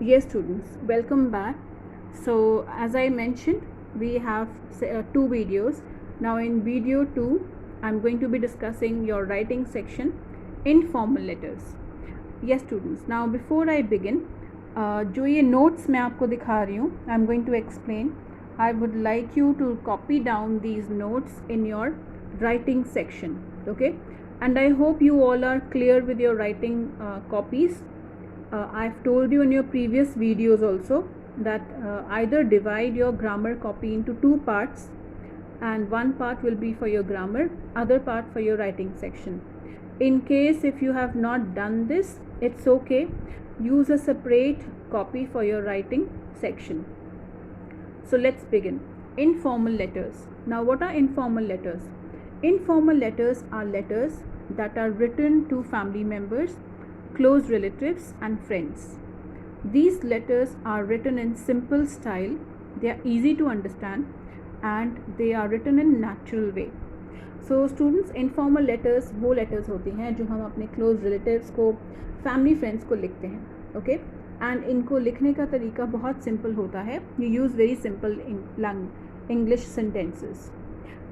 Yes, students, welcome back. So, as I mentioned, we have two videos. Now, in video 2, I'm going to be discussing your writing section, informal letters. Yes, students. Now, before I begin, जो ये notes मैं आपको दिखा रही हूँ, I'm going to explain. I would like you to copy down these notes in your writing section. Okay, and I hope you all are clear with your writing copies. I've told you in your previous videos also that either divide your grammar copy into two parts, and one part will be for your grammar, other part for your writing section. In case if you have not done this, it's okay. Use a separate copy for your writing section. So let's begin. Informal letters. Now, what are informal letters? Informal letters are letters that are written to family members, close relatives, and friends. These letters are written in simple style, they are easy to understand, and they are written in natural way. So students informal letters वो letters होती हैं जो हम अपने close relatives को, family friends को लिखते हैं. ओके, एंड इनको लिखने का तरीका बहुत सिंपल होता है. You use very simple English sentences.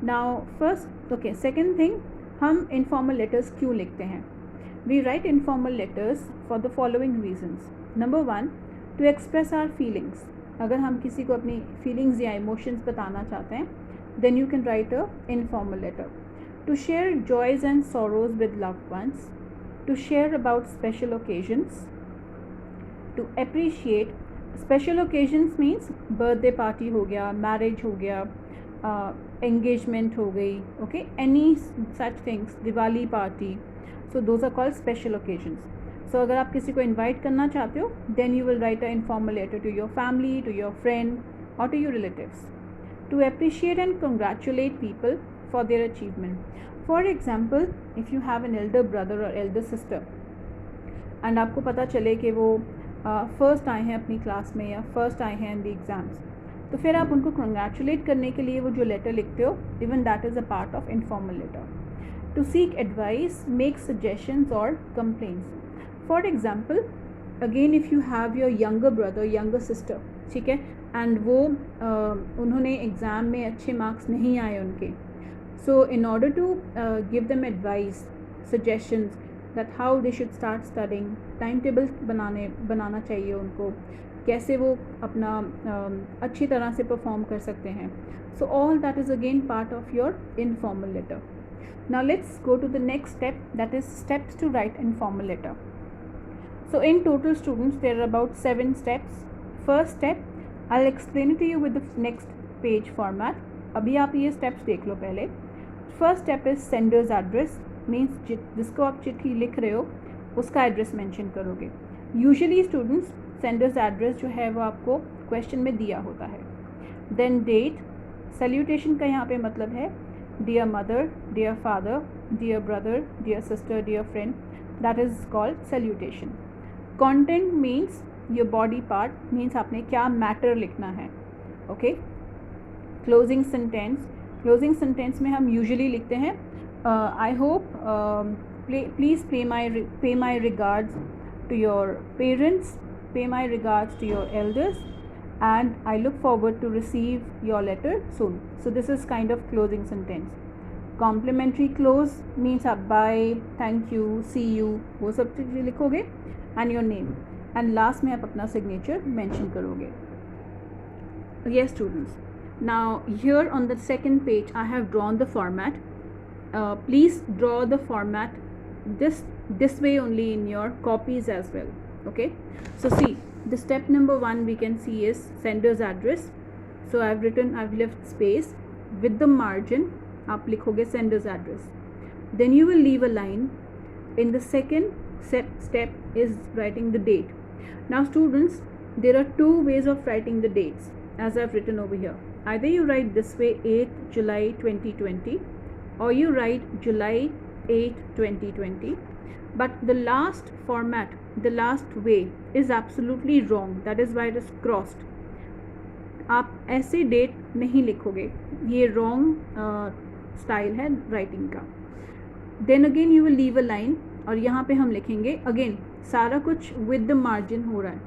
Now first, okay, second thing, हम इनफॉर्मल लेटर्स क्यों लिखते हैं? We write informal letters for the following reasons. Number 1, to express our feelings. अगर हम किसी को अपनी फीलिंग्स या इमोशंस बताना चाहते हैं, then you can write a informal letter. To share joys and sorrows with loved ones, to share about special occasions, to appreciate. Special occasions means birthday party हो गया, marriage हो गया, engagement हो गई, okay, any such things, Diwali party. So those are called special occasions. So अगर आप किसी को invite करना चाहते हो, then you will write an informal letter to your family, to your friend or to your relatives. To appreciate and congratulate people for their achievement. For example, if you have an elder brother or elder sister and आपको पता चले कि वो first आए हैं अपनी class में या फर्स्ट आए हैं इन द एग्ज़ाम्स, तो फिर आप उनको कंग्रेचुलेट करने के लिए वो जो लेटर लिखते हो, even that is a part of informal letter. To seek advice, make suggestions और complaints. For example, again if you have your younger brother, younger sister, ठीक है, एंड वो उन्होंने एग्ज़ाम में अच्छे मार्क्स नहीं आए उनके, so in order to give them advice, suggestions that how they should start studying, time table बनाना चाहिए उनको, कैसे वो अपना अच्छी तरह से परफॉर्म कर सकते हैं. So all that is again part of your informal letter. Now let's go to the next step, that is steps to write informal letter. So in total, students, there are about 7 steps. First step, I'll explain it to you with the next page format. अभी आप ये steps देख लो पहले. First step is sender's address, means जिसको आप चिट्ठी लिख रहे हो उसका एड्रेस मेंशन करोगे. यूजुअली स्टूडेंट्स sender's address जो है वो आपको क्वेश्चन में दिया होता है. Then date, salutation का यहाँ पे मतलब है dear mother, dear father, dear brother, dear sister, dear friend. That is called salutation. Content means your body part, means आपने क्या मैटर लिखना है. Okay, closing sentence. Closing sentence में हम यूजुअली लिखते हैं I hope please pay my regards to your parents, pay my regards to your elders, and I look forward to receive your letter soon. So this is kind of closing sentence. Complimentary close means आप bye, thank you, see you, वो सब चीज़ें लिखोगे, and your name, and last में आप अपना signature mention करोगे. Yes, students. Now here on the second page I have drawn the format. Please draw the format this way only in your copies as well. Okay, so see, the step number 1 we can see is sender's address. So I've left space with the margin. आप लिखोगे sender's address. Then you will leave a line. In the second step is writing the date. Now students, there are two ways of writing the dates as I've written over here. Either you write this way, 8th July 2020, or you write July 8, 2020. But the last format, the last way is absolutely wrong. That is why it is crossed. आप ऐसे date नहीं लिखोगे, ये wrong style है writing का. Then again you will leave a line, और यहाँ पे हम लिखेंगे अगेन सारा कुछ विद द मार्जिन हो रहा है,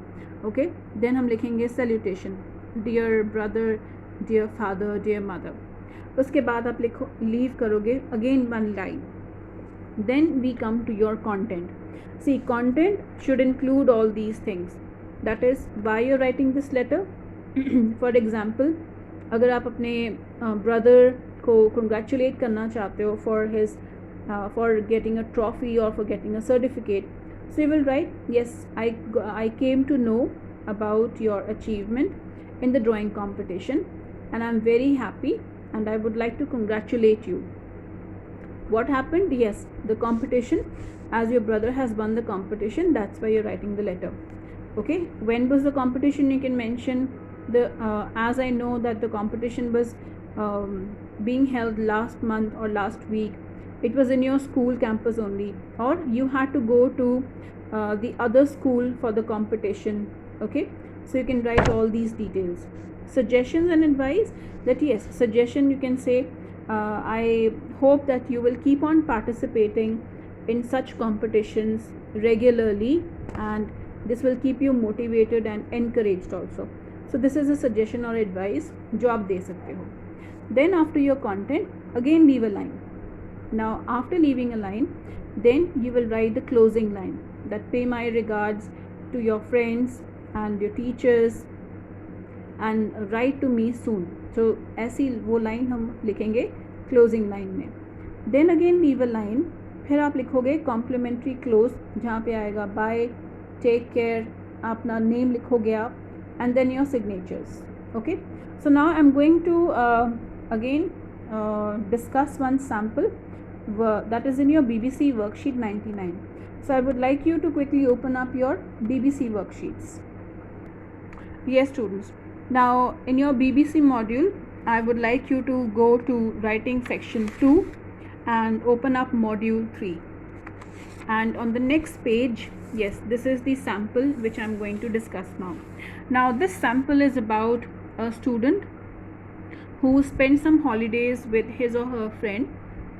ओके। देन हम लिखेंगे salutation, dear brother, dear father, dear mother. उसके बाद आप लिखो, लीव करोगे again 1 line. Then we come to your content. See, content should include all these things. That is why you're writing this letter. For example, अगर आप अपने brother को congratulate करना चाहते हो for getting a trophy or for getting a certificate, so you will write, yes, I came to know about your achievement in the drawing competition and I'm very happy and I would like to congratulate you. What happened? Yes, the competition, as your brother has won the competition, that's why you're writing the letter, okay. When was the competition? You can mention the as I know that the competition was being held last month or last week. It was in your school campus only, or you had to go to the other school for the competition, okay. So you can write all these details. Suggestions and advice, that yes, suggestion you can say, I hope that you will keep on participating in such competitions regularly and this will keep you motivated and encouraged also. So this is a suggestion or advice जो आप दे सकते हो. Then after your content, again leave a line. Now after leaving a line, then you will write the closing line, that pay my regards to your friends and your teachers and write to me soon. So ऐसी वो line हम लिखेंगे closing line में. Then again leave a line, फिर आप लिखोगे complimentary close, जहाँ पे आएगा बाय, टेक केयर, अपना नेम लिखोगे आप, and then your signatures, okay. So now I am going to again discuss one sample that is in your BBC worksheet 99. So I would like you to quickly open up your BBC worksheets. Yes students, now in your BBC module I would like you to go to writing section 2 and open up module 3, and on the next page, yes, this is the sample which I'm going to discuss now. Now this sample is about a student who spent some holidays with his or her friend,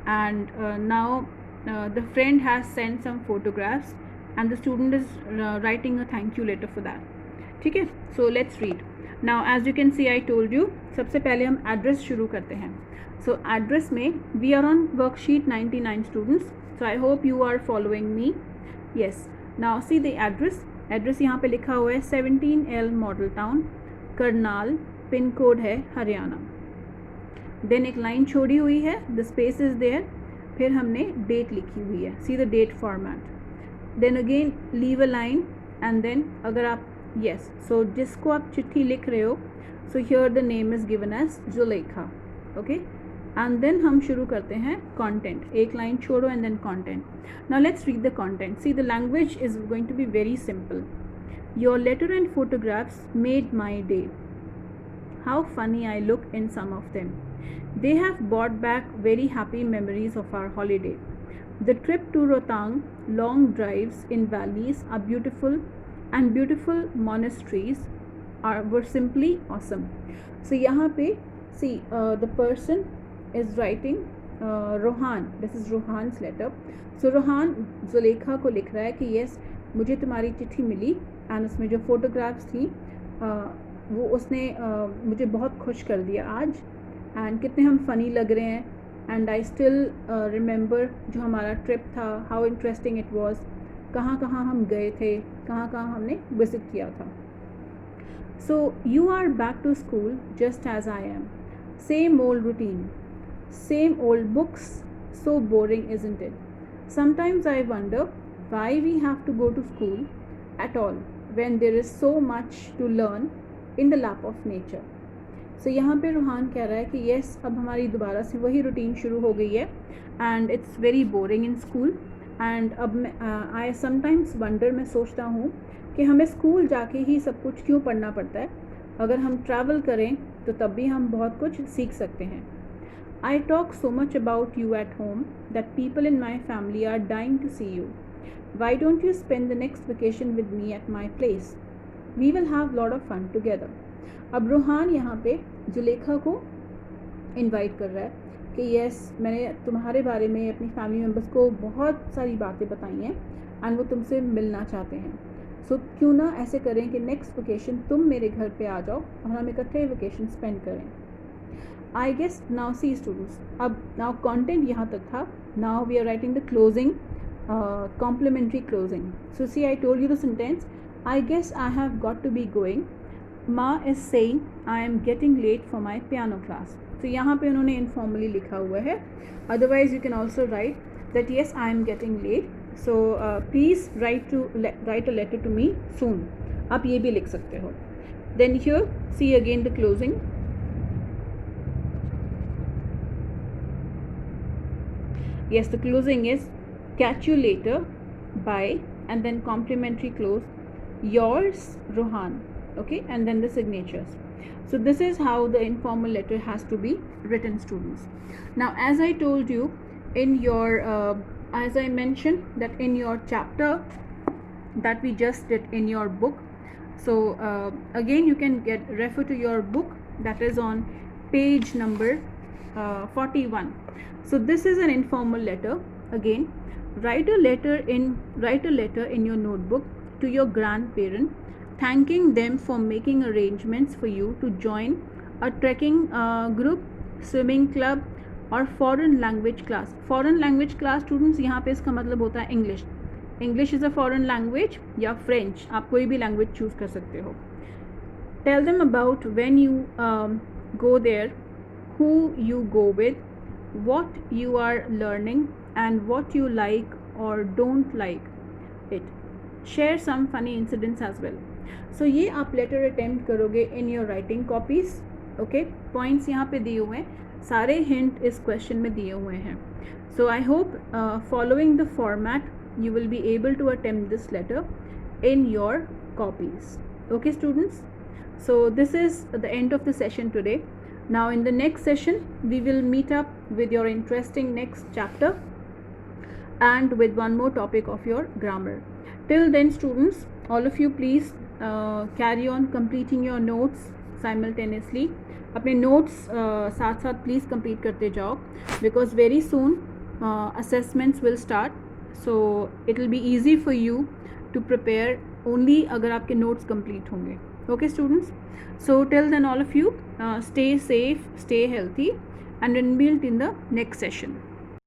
and now the friend has sent some photographs and the student is writing a thank you letter for that. ठीक है, so let's read. Now as you can see, I told you, सबसे पहले हम address शुरू करते हैं. So address में we are on worksheet 99 students, so I hope you are following me. Yes, now see the address. Address यहाँ पे लिखा हुआ है 17L model town, Karnal, pin code है हरियाणा. देन एक लाइन छोड़ी हुई है, द स्पेस इज़ देयर, फिर हमने डेट लिखी हुई है, see the date format. Then again leave a line and then अगर आप yes, so जिसको आप चिट्ठी लिख रहे हो, so here the name is given as Zulekha, okay. And then हम शुरू करते हैं content, एक लाइन छोड़ो and then content. Now let's read the content. See, the language is going to be very simple. Your letter and photographs made my day. How funny I look in some of them. They have brought back very happy memories of our holiday. The trip to Rohtang, long drives in valleys are beautiful, and beautiful monasteries were simply awesome. So यहाँ पे see the person is writing Rohan, this is रोहान's letter. So Rohan Zulekha को लिख रहा है कि yes, मुझे तुम्हारी चिट्ठी मिली एंड उसमें जो फोटोग्राफ्स थी वो उसने मुझे बहुत खुश कर दिया आज, एंड कितने हम फ़नी लग रहे हैं, एंड आई स्टिल रिमेंबर जो हमारा ट्रिप था, हाउ इंटरेस्टिंग इट वॉज, कहाँ कहाँ हम गए थे, कहाँ कहाँ हमने विज़िट किया था. So you are back to school just as I am, same old routine, same old books, so boring isn't it. Sometimes I wonder why we have to go to school at all when there is so much to learn in the lap of nature. So यहाँ पे रूहान कह रहा है कि yes, अब हमारी दोबारा से वही रूटीन शुरू हो गई है and it's very boring in school, and अब मैं I sometimes wonder, मैं सोचता हूँ कि हमें स्कूल जाके ही सब कुछ क्यों पढ़ना पड़ता है, अगर हम ट्रैवल करें तो तब भी हम बहुत कुछ सीख सकते हैं. I talk so much about you at home that people in my family are dying to see you. Why don't you spend the next vacation with me at my place? We will have lot of fun together. अब रूहान यहाँ पे जुलेखा को invite कर रहा है कि yes, मैंने तुम्हारे बारे में अपनी फैमिली मेम्बर्स को बहुत सारी बातें बताई हैं, एंड वो तुमसे मिलना चाहते हैं. सो क्यों ना ऐसे करें कि नेक्स्ट वेकेशन तुम मेरे घर पे आ जाओ और हम इकट्ठे वेकेशन स्पेंड करें. I guess now see students, अब नाउ कंटेंट यहाँ तक था. Now we are writing the closing, complimentary closing. So see, I told you the sentence, I guess I have got to be going. Ma is saying I am getting late for my piano class. So यहाँ पे उन्होंने informally लिखा हुआ है. Otherwise you can also write that yes, I am getting late. So please write a letter to me soon. आप ये भी लिख सकते हो. Then here see again the closing. Yes, the closing is catch you later, bye, and then complimentary close, yours Rohan. Okay, and then the signatures. So this is how the informal letter has to be written, students. Now as I told you in your as I mentioned that in your chapter that we just did in your book, so again you can refer to your book, that is on page number 41. So this is an informal letter. Again, write a letter in your notebook to your grandparent, thanking them for making arrangements for you to join a trekking group, swimming club और foreign language class. Foreign language class students, यहाँ पे इसका मतलब होता है English. English is a foreign language या French, आप कोई भी language choose कर सकते हो. Tell them about when you go there, who you go with, what you are learning and what you like or don't like it. Share some funny incidents as well. So ये आप letter attempt करोगे in your writing copies. Okay, points यहाँ पे दिए हुए हैं, सारे hint इस question में दिए हुए हैं. So I hope following the format you will be able to attempt this letter in your copies. Okay students, so this is the end of the session today. Now in the next session we will meet up with your interesting next chapter and with one more topic of your grammar. Till then students, all of you please carry on completing your notes simultaneously. अपने notes साथ साथ please complete करते जाओ, because very soon assessments will start, so it will be easy for you to prepare only अगर आपके notes complete होंगे. Okay students, so till then all of you stay safe, stay healthy, and we'll meet in the next session.